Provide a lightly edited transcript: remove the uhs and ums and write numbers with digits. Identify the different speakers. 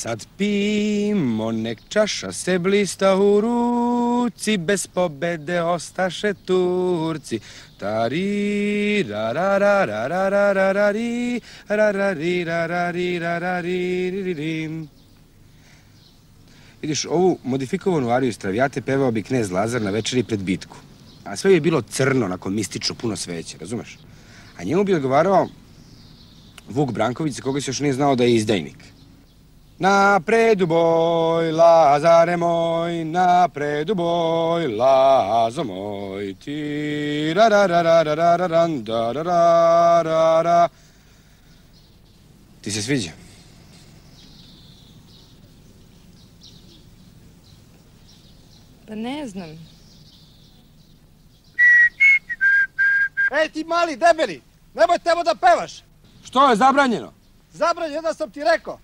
Speaker 1: Sad pimo, nek čaša se blista u ruci, bez pobede ostaše Turci. Tari, rararararararari, rarari. Vidiš, ovu modifikovanu ariju iz Traviate pevao bi knez Lazar na večeri pred bitku. A sve je bilo crno, onako mistično, puno sveće, razumeš? A njemu bi odgovarao Vuk Branković, za koga se još nije znao da je izdajnik. Napred u boj, Lazare moj, napred u boj, Lazo moj, ti rararararararan, darararara. Ti se sviđa?
Speaker 2: Pa ne znam.
Speaker 3: Ej ti mali debeli, nemoj tamo da pevaš.
Speaker 1: Što je zabranjeno?
Speaker 3: Zabranjeno sam ti rekao.